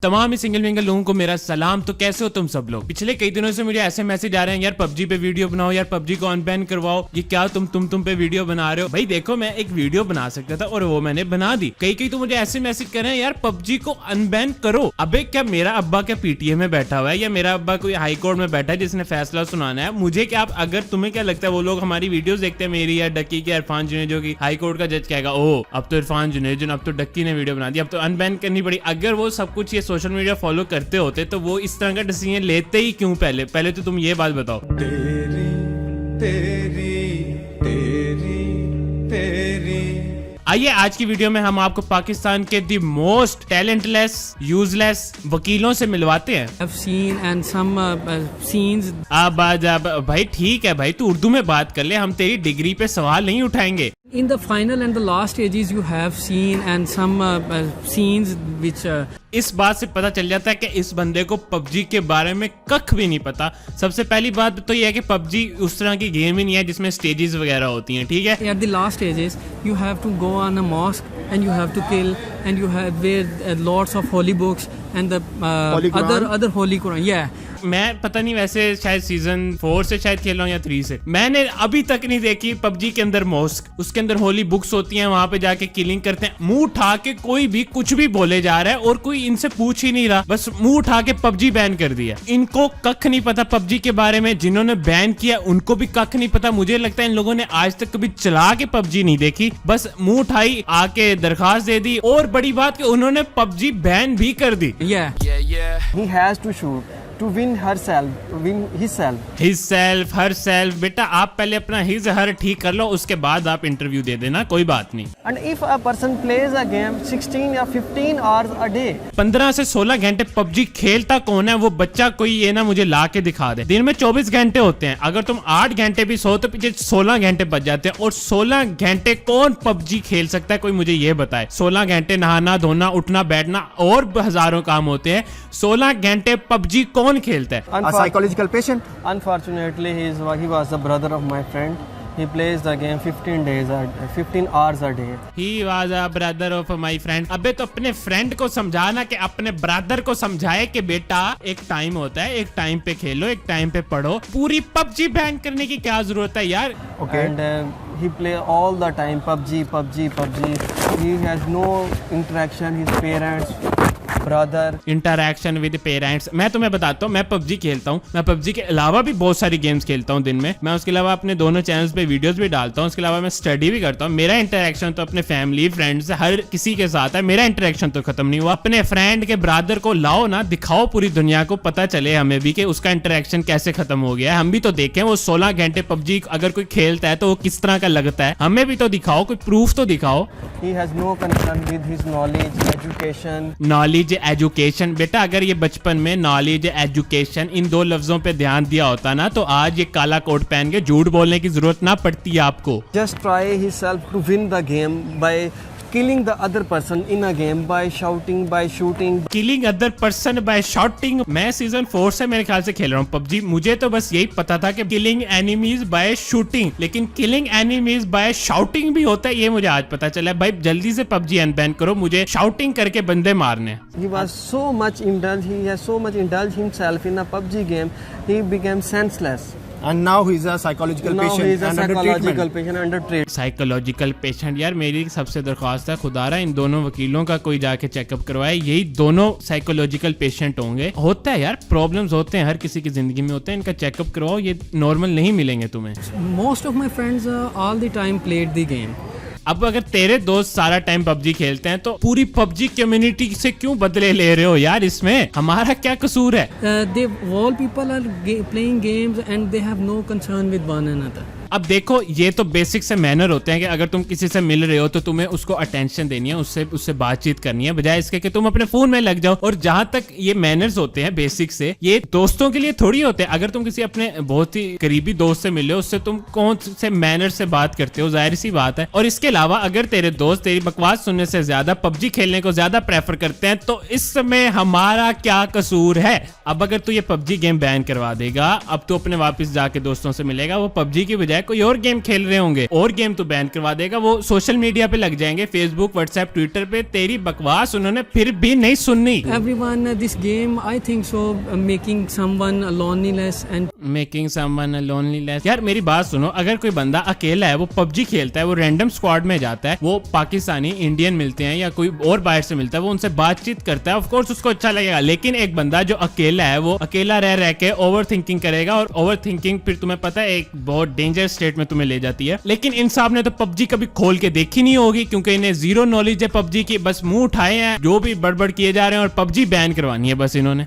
तमाम ही सिंगल विंगल लोगों को मेरा सलाम। तो कैसे हो तुम सब लोग? पिछले कई दिनों से मुझे ऐसे मैसेज आ रहे हैं, यार पबजी पे वीडियो बनाओ, यार पबजी को अनबैन करवाओ, ये क्या तुम पे वीडियो बना रहे हो। भाई देखो, मैं एक वीडियो बना सकता था और वो मैंने बना दी। कई तो मुझे ऐसे मैसेज कर रहे हैं, यार पबजी को अनबैन करो। अबे क्या मेरा अब्बा क्या पीटीए में बैठा हुआ है या मेरा अब्बा कोई हाई कोर्ट में बैठा है जिसने फैसला सुनाना है? मुझे क्या, अगर तुम्हें क्या लगता है वो लोग हमारी वीडियोस देखते हैं, मेरी या डक्की की, इरफान जुनेजो की, हाई कोर्ट का जज कहेगा ओ अब तो इरफान जुनेजो, अब तो डक्की ने वीडियो बना दी, अब तो अनबैन करनी पड़ी। अगर वो सब कुछ ये सोशल मीडिया फॉलो करते होते तो वो इस तरह का डिसीजन लेते ही क्यों? पहले तो तुम ये बात बताओ। तेरी आइए आज की वीडियो में हम आपको पाकिस्तान के दी मोस्ट टैलेंटलेस यूजलेस वकीलों से मिलवाते हैं। I've seen and some scenes. भाई ठीक है भाई, तू उर्दू में बात कर ले, हम तेरी डिग्री पे सवाल नहीं उठाएंगे। In the final and the last stages, you have seen and some scenes which. इस बात से पता चल जाता है कि इस बंदे को पबजी के बारे में कख भी नहीं पता। सबसे पहली बात तो यह है कि पबजी उस तरह की गेम ही नहीं है जिसमें स्टेजेस वगैरह होती हैं, ठीक है? At the last stages, you have to go on a mosque and you have to kill and you have where lots of holy books and the other holy Quran. Yeah. मैं पता नहीं, वैसे शायद सीजन 4 से शायद खेल रहा हूँ या 3 से। मैंने अभी तक नहीं देखी पबजी के अंदर मॉस्क, उसके अंदर होली बुक्स होती हैं, वहां पे जाके किलिंग करते हैं। मुंह उठा के कोई भी कुछ भी बोले जा रहा है और कोई इनसे पूछ ही नहीं रहा, बस मुंह उठा के पबजी बैन कर दिया। इनको कख नहीं पता पबजी के बारे में, जिन्होंने बैन किया उनको भी कख नहीं पता। मुझे लगता है इन लोगों ने आज तक कभी चला के पबजी नहीं देखी, बस मुंह उठाई, आके दरखास्त दे दी। और बड़ी बात कि उन्होंने पबजी बैन भी कर दी। He has to shoot to win herself, to win herself। बेटा आप पहले अपना हिज हर ठीक कर लो, उसके बाद आप इंटरव्यू दे देना, कोई बात नहीं। And if a person plays a game 16 या 15 hours a day, 15 से 16 घंटे पबजी खेलता कौन है? वो बच्चा कोई ये ना मुझे ला के दिखा दे। दिन में 24 घंटे होते हैं, अगर तुम 8 घंटे भी सो तो पीछे 16 घंटे बच जाते हैं। और 16 घंटे कौन पबजी खेल सकता है? कोई मुझे ये बताए। 16 घंटे नहाना धोना उठना बैठना और हजारों काम होते हैं, 16 घंटे पबजी कौन खेलता है? A psychological patient. Unfortunately, he was the brother of my friend. He plays the game 15 hours a day. He was a brother of my friend. अबे तो अपने फ्रेंड को समझाना, कि अपने ब्रदर को समझाए कि बेटा एक टाइम होता है, एक टाइम पे खेलो, एक टाइम पे पढ़ो। पूरी पबजी बैन करने की क्या जरूरत है यार? Okay. And he play all the time PUBG. He has no interaction his parents. Interaction with parents. मैं तुम्हें बताता हूँ, मैं पबजी खेलता हूँ। मैं पबजी के अलावा भी बहुत सारी गेम्स खेलता हूँ दिन में। मैं उसके अलावा अपने दोनों चैनल्स पे वीडियोस भी डालता हूँ। उसके अलावा मैं स्टडी भी करता हूँ। मेरा इंटरैक्शन तो अपने फैमिली फ्रेंड्स हर किसी के साथ है। मेरा इंटरैक्शन तो खत्म नहीं हुआ। अपने फ्रेंड के ब्रदर को लाओ ना, दिखाओ पूरी दुनिया को, पता चले हमें भी कि उसका इंटरैक्शन कैसे खत्म हो गया है। हम भी तो देखें वो 16 घंटे पबजी अगर कोई खेलता है तो वो किस तरह का लगता है। हमें भी तो दिखाओ, कोई प्रूफ तो दिखाओ। He has no concern with his knowledge, education. बेटा अगर ये बचपन में नॉलेज एजुकेशन इन दो लफ्जों पे ध्यान दिया होता ना, तो आज ये काला कोट पहन के झूठ बोलने की जरूरत ना पड़ती है आपको। Just try himself to win the game by killing the other person in a game, by shouting, by shooting. Killing other person by shouting। मैं सीजन 4 से मेरे ख्याल से खेल रहा हूँ पबजी। मुझे तो बस यही पता था कि killing enemies by shooting, लेकिन killing enemies by shouting भी होता है, ये मुझे आज पता चला। भाई जल्दी से पबजी अनबैन करो, मुझे shouting करके बंदे मारने। He was so much indulged, he has so much indulged himself in a PUBG game, he became senseless. And now he is a psychological patient. He is a psychological patient under treatment. Psychological patient. यार मेरी सबसे दरख्वास्त है, खुदारा इन दोनों वकीलों का कोई जाके चेकअप करवाए। यही दोनों साइकोलॉजिकल पेशेंट होंगे। होता है यार, प्रॉब्लम्स होते हैं, हर किसी की जिंदगी में होते हैं। इनका चेकअप करवाओ, ये नॉर्मल नहीं मिलेंगे तुम्हें। Most of my friends all the time played the game. अब अगर तेरे दोस्त सारा टाइम पबजी खेलते हैं तो पूरी पबजी कम्युनिटी से क्यों बदले ले रहे हो यार? इसमें हमारा क्या कसूर है? They all people are playing games and they have no concern with one another. अब देखो, ये तो बेसिक से मैनर होते हैं कि अगर तुम किसी से मिल रहे हो तो तुम्हें उसको अटेंशन देनी है, उससे बातचीत करनी है, बजाय इसके कि तुम अपने फोन में लग जाओ। और जहां तक ये मैनर्स होते हैं बेसिक से, ये दोस्तों के लिए थोड़ी होते हैं। अगर तुम किसी अपने बहुत ही करीबी दोस्त से मिले हो, उससे तुम कौन से मैनर से बात करते हो, जाहिर सी बात है। और इसके अलावा अगर तेरे दोस्त तेरी बकवास सुनने से ज्यादा पबजी खेलने को ज्यादा प्रेफर करते हैं तो इसमें हमारा क्या कसूर है? अब अगर तू ये पबजी गेम बैन करवा देगा, अब तू अपने वापस जाके दोस्तों से मिलेगा, वो पबजी की बजाय है, कोई और गेम खेल रहे होंगे, और गेम तो बैन करवा देगा, वो सोशल मीडिया पे लग जाएंगे, फेसबुक, व्हाट्सएप, ट्विटर पे। तेरी बकवास उन्होंने फिर भी नहीं सुननी। Everyone, this game, I think so, making someone loneliness and making someone loneliness. यार मेरी बात सुनो, अगर कोई बंदा अकेला है, वो पबजी खेलता है, वो रैंडम स्क्वाड में जाता है, वो पाकिस्तानी इंडियन मिलते हैं या कोई और बाहर से मिलता है, वो उनसे बातचीत करता है, ऑफ कोर्स उसको अच्छा लगेगा। लेकिन एक बंदा जो अकेला है, वो अकेला रह रह के ओवर थिंकिंग करेगा, और ओवर थिंकिंग फिर तुम्हें पता है एक बहुत डेंजर स्टेट में तुम्हें ले जाती है। लेकिन इन साहब ने तो पबजी कभी खोल के देखी नहीं होगी, क्योंकि इन्हें जीरो नॉलेज है पबजी की। बस मुंह उठाए हैं, जो भी बड़बड़ किए जा रहे हैं, और पबजी बैन करवानी है बस इन्होंने।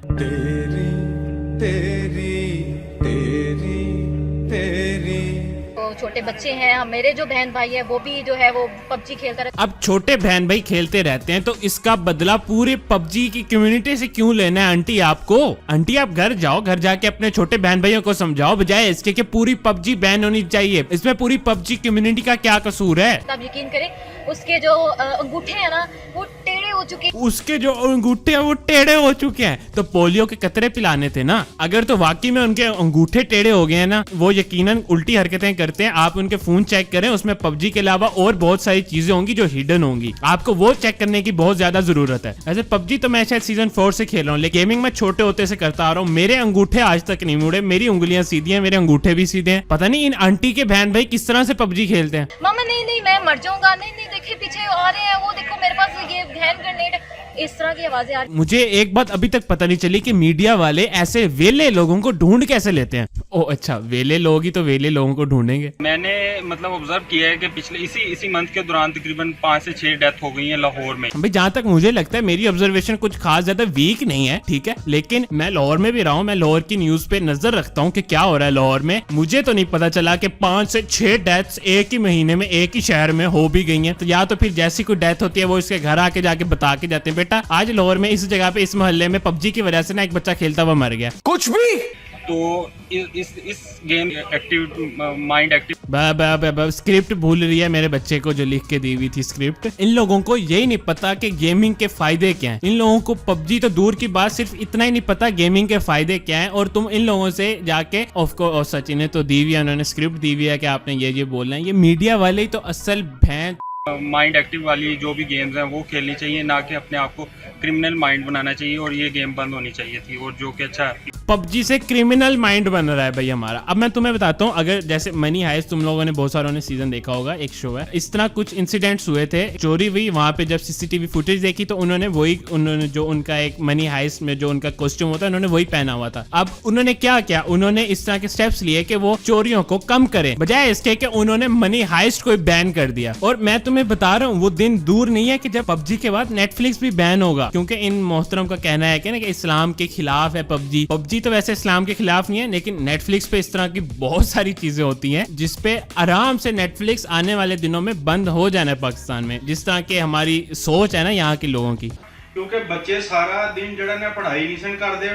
तो छोटे बच्चे हैं, मेरे जो बहन भाई है वो भी जो है वो पबजी खेलता रहता अब छोटे बहन भाई खेलते रहते हैं, तो इसका बदला पूरे पबजी की कम्युनिटी से क्यों लेना है आंटी आपको? आंटी आप घर जाओ, घर जाके अपने छोटे बहन भाइयों को समझाओ, बजाय इसके कि पूरी पबजी बैन होनी चाहिए। इसमें पूरी पबजी कम्युनिटी का क्या कसूर है? आप यकीन करें उसके जो अंगूठे हैं ना वो टेढ़े हो चुके हैं। उसके जो अंगूठे हैं वो टेढ़े हो चुके हैं, तो पोलियो के कतरे पिलाने थे ना। अगर तो वाकई में उनके अंगूठे टेढ़े हो गए हैं ना, वो यकीनन उल्टी हरकतें करते हैं। आप उनके फोन चेक करें, उसमें पबजी के अलावा और बहुत सारी चीजें होंगी जो हिडन होंगी, आपको वो चेक करने की बहुत ज्यादा जरूरत है। ऐसे पबजी तो मैं शायद सीजन 4 से खेल रहा हूँ, लेकिन गेमिंग में छोटे होते से करता आ रहा हूँ। मेरे अंगूठे आज तक नहीं मुड़े, मेरी उंगलियां सीधी हैं, मेरे अंगूठे भी सीधे हैं। पता नहीं इन आंटी के बहन भाई किस तरह से पबजी खेलते हैं। मामा नहीं नहीं मैं मर जाऊंगा, नहीं नहीं देखिए पीछे आ रहे हैं, वो देखो मेरे पास ये हैंड ग्रेनेड, इस तरह की आवाजें आ रही। मुझे एक बात अभी तक पता नहीं चली कि मीडिया वाले ऐसे वेले लोगों को ढूंढ कैसे लेते हैं। ओ अच्छा, वेले लोग ही तो वेले लोगों को ढूंढेंगे। मैंने मतलब ऑब्जर्व किया है कि पिछले इसी मंथ के दौरान तकरीबन 5 से 6 डेथ हो गई है लाहौर में। भाई जहाँ तक मुझे लगता है मेरी ऑब्जर्वेशन कुछ खास ज्यादा वीक नहीं है, ठीक है, लेकिन मैं लाहौर में भी रहा हूँ, मैं लाहौर की न्यूज पे नजर रखता हूँ कि क्या हो रहा है लाहौर में। मुझे तो नहीं पता चला कि 5 से 6 डेथ्स एक ही महीने में एक ही शहर में हो भी गई हैं। तो या तो फिर जैसी कोई डेथ होती है वो इसके घर आके जाके बता के जाते हैं, बेटा आज लाहौर में इस जगह पे इस मोहल्ले में पबजी की वजह से ना एक बच्चा खेलता हुआ मर गया। कुछ भी तो इस game active mind active script भूल रही है मेरे बच्चे को जो लिख के दी हुई थी स्क्रिप्ट। इन लोगों को यही नहीं पता कि गेमिंग के फायदे क्या हैं। इन लोगों को पबजी तो दूर की बात, सिर्फ इतना ही नहीं पता गेमिंग के फायदे क्या हैं। और तुम इन लोगों से जाके और सचिन ने तो दी हुई है, उन्होंने स्क्रिप्ट दी हुई है कि आपने ये बोलना है। ये मीडिया वाले ही तो असल भैंस माइंड एक्टिव वाली जो भी गेम्स हैं वो खेलनी चाहिए, ना कि अपने आप को क्रिमिनल माइंड बनाना चाहिए। और ये गेम बंद होनी चाहिए थी, और जो कि अच्छा है। पबजी से क्रिमिनल माइंड बन रहा है भाई हमारा। अब मैं तुम्हें बताता हूँ, अगर जैसे मनी हाइस्ट तुम लोगों ने बहुत सारों ने सीजन देखा होगा, एक शो है, इस तरह कुछ इंसिडेंट्स हुए थे, चोरी हुई। वहां पे जब सीसीटीवी फुटेज देखी तो उन्होंने जो उनका एक मनी हाइस्ट में जो उनका कॉस्ट्यूम होता है उन्होंने वही पहना हुआ था। अब उन्होंने क्या किया, उन्होंने इस तरह के स्टेप्स लिए कि वो चोरियों को कम करें, बजाय इसके कि उन्होंने मनी हाइस्ट को बैन कर दिया। और मैं तुम्हें बता रहा हूँ वो दिन दूर नहीं है कि जब पबजी के बाद नेटफ्लिक्स भी बैन होगा, क्योंकि इन मोहतरम का कहना है कि इस्लाम के खिलाफ है पबजी। पबजी तो वैसे इस्लाम के खिलाफ नहीं है, लेकिन नेटफ्लिक्स पे इस तरह की बहुत सारी चीजें होती हैं जिसपे आराम से नेटफ्लिक्स आने वाले दिनों में बंद हो जाना है पाकिस्तान में, जिस तरह की हमारी सोच है ना यहाँ के लोगों की। क्योंकि बच्चे सारा दिन जड़ा ने पढ़ाई नहीं करते,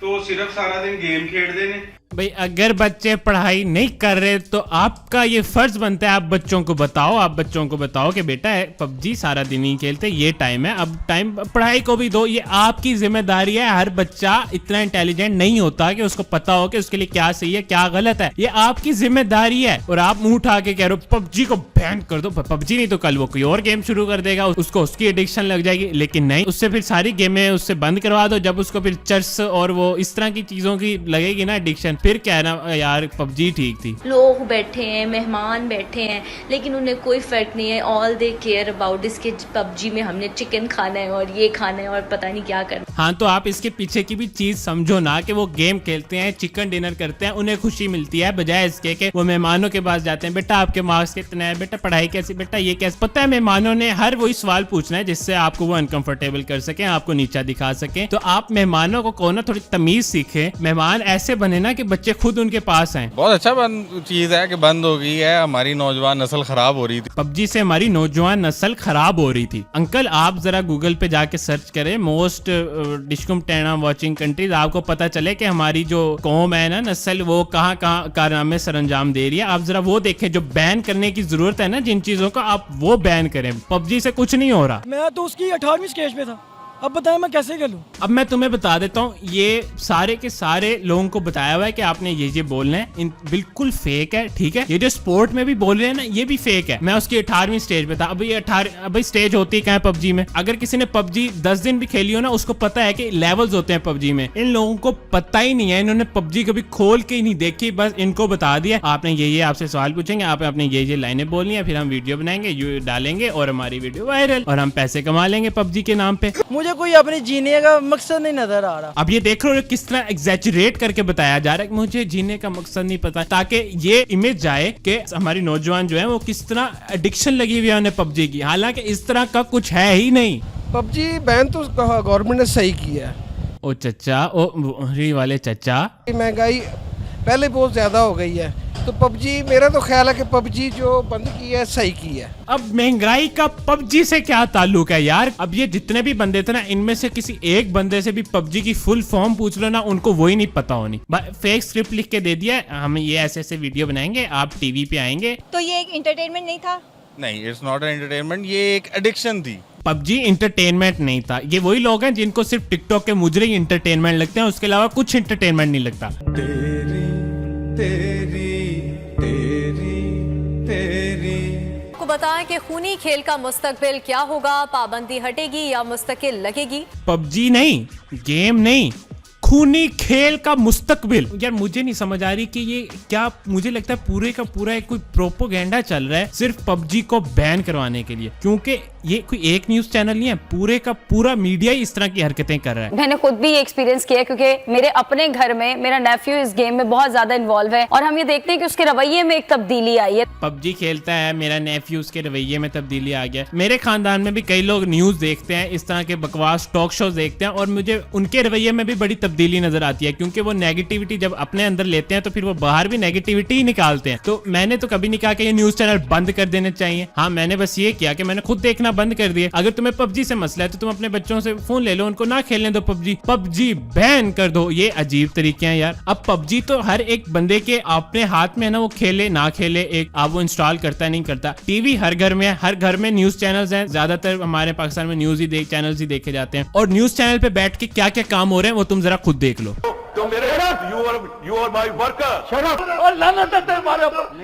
तो सिर्फ सारा दिन गेम खेलते ने। भाई अगर बच्चे पढ़ाई नहीं कर रहे तो आपका ये फर्ज बनता है आप बच्चों को बताओ कि बेटा पबजी सारा दिन ही खेलते, ये टाइम है, अब टाइम पढ़ाई को भी दो। ये आपकी जिम्मेदारी है। हर बच्चा इतना इंटेलिजेंट नहीं होता कि उसको पता हो कि उसके लिए क्या सही है क्या गलत है, ये आपकी जिम्मेदारी है। और आप मुंह उठा के कह रहे हो पबजी को बैन कर दो। पबजी नहीं तो कल वो कोई और गेम शुरू कर देगा, उसको उसकी एडिक्शन लग जाएगी। लेकिन नहीं, उससे फिर सारी गेमें उससे बंद करवा दो। जब उसको फिर चर्स और वो इस तरह की चीजों की लगेगी ना एडिक्शन, फिर कहना यार पबजी ठीक थी। लोग बैठे हैं, मेहमान बैठे हैं, लेकिन उन्हें कोई फर्क नहीं है। ऑल दे केयर अबाउट इसके पबजी में हमने चिकन खाना है और ये खाना है और पता नहीं क्या करना। हाँ, तो आप इसके पीछे की भी चीज समझो ना कि वो गेम खेलते हैं, चिकन डिनर करते हैं, उन्हें खुशी मिलती है, बजाय इसके कि वो मेहमानों के पास जाते हैं, बेटा आपके मार्क्स कितने हैं, बेटा पढ़ाई कैसी, बेटा ये कैसे। पता है मेहमानों ने हर वही सवाल पूछना है जिससे आपको वो अनकंफर्टेबल कर सके, आपको नीचा दिखा सके। तो आप मेहमानों को कहो ना थोड़ी तमीज सीखे, मेहमान ऐसे बने ना कि बच्चे खुद उनके पास आए। बहुत अच्छा चीज है कि बंद हो गई है, हमारी नौजवान नस्ल खराब हो रही थी। पबजी से हमारी नौजवान नस्ल खराब हो रही थी। अंकल आप जरा गूगल पे जाके सर्च करें मोस्ट डिस्कम्टेना वाचिंग कंट्रीज, आपको पता चले कि हमारी जो कौम है ना, नस्ल, वो कहाँ कारनामे सरंजाम दे रही है। आप जरा वो देखें, जो बैन करने की जरूरत है ना जिन चीजों को, आप वो बैन करें। पबजी से कुछ नहीं हो रहा। मैं तो उसकी 18वीं स्टेज पे था, अब बताएं मैं कैसे खेलूं? अब मैं तुम्हें बता देता हूँ, ये सारे के सारे लोगों को बताया हुआ है कि आपने ये बोलना है, बिल्कुल फेक है, ठीक है। ये जो स्पोर्ट में भी बोल रहे हैं ना, ये भी फेक है। मैं उसकी 18वीं स्टेज पे था। अब ये 18 स्टेज होती है पबजी में। अगर किसी ने पबजी 10 दिन भी खेली हो ना, उसको पता है कि लेवल्स होते हैं पबजी में। इन लोगों को पता ही नहीं है, इन्होंने पबजी कभी खोल के ही नहीं देखी, बस इनको बता दिया आपने ये आपसे सवाल पूछेंगे, आप अपने ये लाइनें बोलनी है, फिर हम वीडियो बनाएंगे, डालेंगे और हमारी वीडियो वायरल, और हम पैसे कमा लेंगे पबजी के नाम पे। मुझे कोई अपने जीने का मकसद नहीं नजर आ रहा। अब ये देख रहे हो किस तरह एग्जैजरेट करके बताया जा रहा है कि मुझे जीने का मकसद नहीं पता, ताकि ये इमेज जाए कि हमारी नौजवान जो है वो किस तरह एडिक्शन लगी हुई है उन्हें पबजी की, हालांकि इस तरह का कुछ है ही नहीं। पबजी बैन तो गवर्नमेंट ने सही किया है। ओ चचा, ओ री वाले चचा, महंगाई पहले बहुत ज्यादा हो गई है, तो पबजी, मेरा तो ख्याल है कि पबजी जो बंद की है सही की है। अब महंगाई का पबजी से क्या ताल्लुक है यार? अब ये जितने भी बंदे थे ना, इनमें से किसी एक बंदे से भी पबजी की फुल फॉर्म पूछ लो ना, उनको वही नहीं पता होनी। फेक स्क्रिप्ट लिख के दे दिया, हम ये ऐसे वीडियो बनाएंगे, आप टीवी पे आएंगे। तो ये एक एंटरटेनमेंट नहीं था? नहीं, इट्स नॉट एंटरटेनमेंट, ये एक एडिक्शन थी। पबजी इंटरटेनमेंट नहीं था। ये वही लोग हैं जिनको सिर्फ टिकटॉक के मुजरे ही इंटरटेनमेंट लगते हैं, उसके अलावा कुछ इंटरटेनमेंट नहीं लगता। आपको बताएं कि खूनी खेल का मुस्तकबिल क्या होगा, पाबंदी हटेगी या मुस्तकिल लगेगी? पबजी नहीं, गेम नहीं, खूनी खेल का मुस्तकबिल। यार मुझे नहीं समझ आ रही कि ये क्या, मुझे लगता है पूरे का पूरा एक कोई प्रोपोगेंडा चल रहा है सिर्फ पबजी को बैन करवाने के लिए, क्योंकि ये कोई एक न्यूज चैनल नहीं है, पूरे का पूरा मीडिया ही इस तरह की हरकतें कर रहा है। मैंने खुद भी ये एक्सपीरियंस किया क्योंकि मेरे अपने घर में मेरा नेफ्यू इस गेम में बहुत ज्यादा इन्वॉल्व है और हम ये देखते हैं कि उसके रवैये में एक तब्दीली आई है। पबजी खेलता है मेरा नेफ्यू, उसके रवैये में तब्दीली आ गया। मेरे खानदान में भी कई लोग न्यूज देखते हैं, इस तरह के बकवास टॉक शो देखते हैं, और मुझे उनके रवैये में भी बड़ी तब्दीली नजर आती है, क्योंकि वो नेगेटिविटी जब अपने अंदर लेते हैं तो फिर वो बाहर भी नेगेटिविटी ही निकालते हैं। तो मैंने तो कभी नहीं कहा कि ये न्यूज चैनल बंद कर देने चाहिए। हाँ, मैंने बस ये किया कि मैंने खुद देखना बंद कर दिया। अगर तुम्हें पबजी से मसला है तो तुम अपने बच्चों से फोन ले लो, उनको ना खेलने दो पबजी बैन कर दो। ये अजीब तरीके हैं यार। अब पबजी तो हर एक बंदे के अपने हाथ में है ना, वो खेले ना खेले, एक आप वो इंस्टॉल करता नहीं करता। टीवी हर घर में है, हर घर में न्यूज चैनल्स हैं, ज्यादातर हमारे पाकिस्तान में न्यूज ही चैनल्स ही देखे जाते हैं, और न्यूज चैनल पे बैठ के क्या क्या काम हो रहे हैं वो तुम जरा खुद देख लो।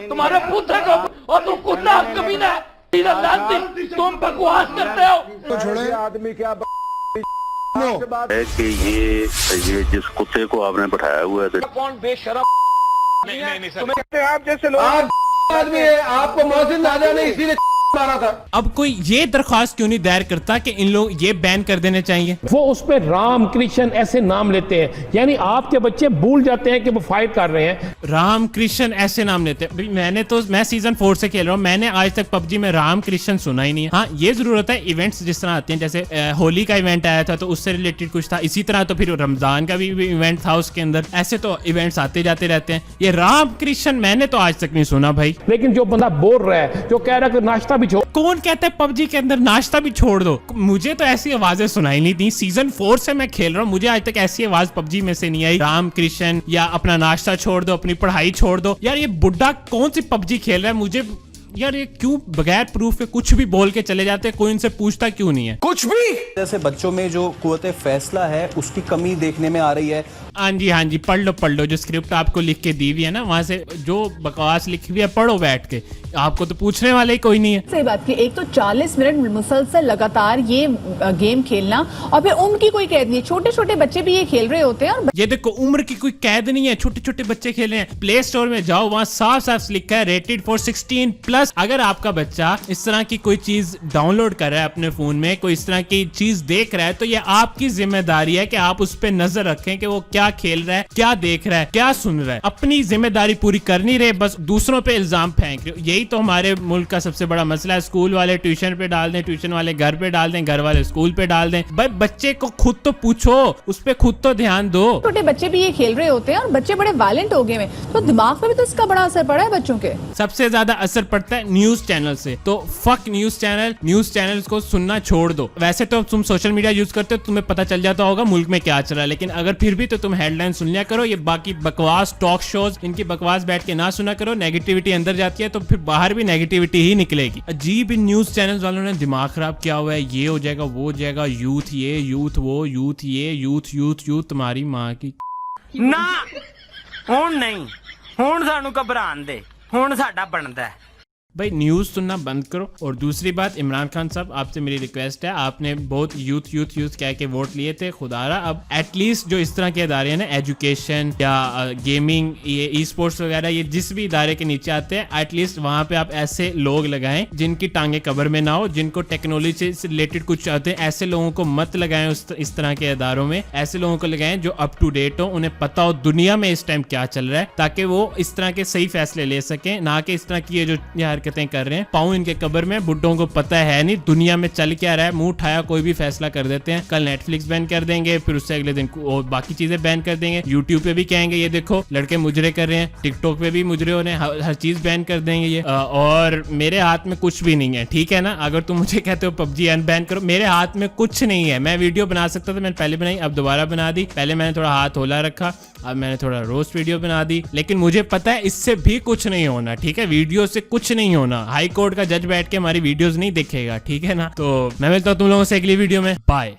तुम्हारे पुत्र को, और तुम कुत्ता कमीना है, तुम बकवास करते हो। तो छोड़े आदमी क्या है कि ये जिस कुत्ते को आपने बैठाया हुआ है, कौन बेशरम नहीं, आप जैसे लोग आदमी है, आपको मौसम ना जाने इसीलिए मारा था। अब कोई ये दरख्वास्त क्यों नहीं दायर करता कि इन लोग ये बैन कर देने चाहिए? वो उस पे राम कृष्ण ऐसे नाम लेते हैं, यानी आपके बच्चे भूल जाते हैं कि वो फाइट कर रहे हैं। राम कृष्ण ऐसे नाम लेते हैं। मैं सीजन 4 से खेल रहा हूँ, मैंने आज तक पबजी में राम कृष्ण सुना ही नहीं है। हाँ, ये जरूरत है इवेंट्स जिस तरह आते हैं, जैसे होली का इवेंट आया था तो उससे रिलेटेड कुछ था, इसी तरह तो फिर रमजान का भी इवेंट था उसके अंदर, ऐसे तो इवेंट्स आते जाते रहते हैं। ये राम कृष्ण मैंने तो आज तक नहीं सुना भाई। लेकिन जो बंदा बोल रहा है, जो कह रहा है कि नाश्ता भी छोड़, कौन कहता है पबजी के अंदर नाश्ता भी छोड़ दो? मुझे तो ऐसी आवाजें सुनाई नहीं थी। सीजन 4 से मैं खेल रहा हूँ, मुझे आज तक ऐसी आवाज पबजी में से नहीं आई, राम कृष्ण या अपना नाश्ता छोड़ दो, अपनी पढ़ाई छोड़ दो। यार ये बुड्ढा कौन सी पबजी खेल रहा है? मुझे यार ये क्यों बगैर प्रूफ के कुछ भी बोल के चले जाते हैं, कोई इनसे पूछता क्यों नहीं है कुछ भी? जैसे बच्चों में जो कुव्वत फैसला है उसकी कमी देखने में आ रही है। हाँ जी, पढ़ लो जो स्क्रिप्ट आपको लिख के दी हुई है ना, वहाँ से जो बकवास लिखी हुई है पढ़ो बैठ के, आपको तो पूछने वाले ही कोई नहीं है। सही बात की, एक तो 40 मिनट मुसलसल लगातार ये गेम खेलना, और फिर उम्र की कोई कैद नहीं है, छोटे छोटे बच्चे भी ये खेल रहे होते हैं। और ये देखो उम्र की कोई कैद नहीं है, छोटे छोटे बच्चे खेल रहे हैं। प्ले स्टोर में जाओ, वहाँ साफ साफ लिखा है रेटेड फॉर 16+। अगर आपका बच्चा इस तरह की कोई चीज डाउनलोड कर रहा है अपने फोन में, कोई इस तरह की चीज देख रहा है, तो ये आपकी जिम्मेदारी है कि आप उस पर नजर रखें कि वो क्या खेल रहा है, क्या देख रहा है, क्या सुन रहा है। अपनी जिम्मेदारी पूरी कर नहीं रहे, बस दूसरों पे इल्जाम फेंक रहे। यही तो हमारे मुल्क का सबसे बड़ा मसला है। स्कूल वाले ट्यूशन पे डाल दें, ट्यूशन वाले घर पे डाल दें, घर वाले स्कूल पे डाल दें। भाई बच्चे को खुद तो पूछो, उस पे खुद तो ध्यान दो। छोटे बच्चे भी ये खेल रहे होते हैं और बच्चे बड़े वायलेंट हो गए हैं, तो दिमाग पे भी तो इसका बड़ा असर पड़ा है बच्चों के। सबसे ज्यादा असर पड़ता सकता है न्यूज चैनल से। तो फक न्यूज चैनल्स को सुनना छोड़ दो। वैसे तो तुम सोशल मीडिया यूज करते हो, तुम्हें पता चल जाता होगा मुल्क में क्या चल रहा है, लेकिन अगर फिर भी तो तुम हेडलाइन सुन लिया करो। ये बाकी बकवास टॉक शोज, इनकी बकवास बैठ के ना सुना करो। नेगेटिविटी अंदर जाती है तो फिर बाहर भी नेगेटिविटी ही निकलेगी। अजीब इन न्यूज चैनल्स वालों ने दिमाग खराब किया हुआ है। ये हो जाएगा, वो हो जाएगा, यूथ ये, यूथ वो, यूथ ये, यूथ तुम्हारी माँ की ना। हुण नहीं, हुण सानू घबरान दे, हुण साडा बनदा है। भाई न्यूज सुनना बंद करो। और दूसरी बात, इमरान खान साहब आपसे मेरी रिक्वेस्ट है, आपने बहुत यूथ कह के वोट लिए थे, खुदारा अब एटलीस्ट जो इस तरह के इदारे हैं ना, एजुकेशन या गेमिंग, ये ई स्पोर्ट्स वगैरह, ये जिस भी इदारे के नीचे आते हैं, एटलीस्ट वहां पे आप ऐसे लोग लगाएं जिनकी टांगे कब्र में ना हो, जिनको टेक्नोलॉजी से रिलेटेड कुछ आते हैं, ऐसे लोगों को मत लगाएं इस तरह के इदारों में। ऐसे लोगों को लगाएं जो अप टू डेट हो, उन्हें पता हो दुनिया में इस टाइम क्या चल रहा है, ताकि वो इस तरह के सही फैसले ले सकें, ना कि इस तरह की ये जो हरकतें कर रहे हैं। पाऊं इनके कब्र में, बुड्ढों को पता है नहीं दुनिया में चल क्या रहा है, मुंह उठाया कोई भी फैसला कर देते हैं। कल नेटफ्लिक्स बैन कर देंगे, फिर उससे अगले दिन और बाकी चीजें बैन कर देंगे। यूट्यूब पे भी कहेंगे ये देखो लड़के मुजरे कर रहे हैं, टिकटॉक पे भी मुजरे हो रहे हैं, हर चीज बैन कर देंगे ये। और मेरे हाथ में कुछ भी नहीं है, ठीक है ना। अगर तुम मुझे कहते हो पबजी अनबैन करो, मेरे हाथ में कुछ नहीं है। मैं वीडियो बना सकता था, मैंने पहले बनाई, अब दोबारा बना दी। पहले मैंने थोड़ा हाथ होला रखा, अब मैंने थोड़ा रोस्ट वीडियो बना दी, लेकिन मुझे पता है इससे भी कुछ नहीं होना, ठीक है। वीडियो से कुछ नहीं होना। हाई कोर्ट का जज बैठ के हमारी वीडियोस नहीं देखेगा, ठीक है ना। तो मैं मिलता हूँ तुम लोगों से अगली वीडियो में, बाय।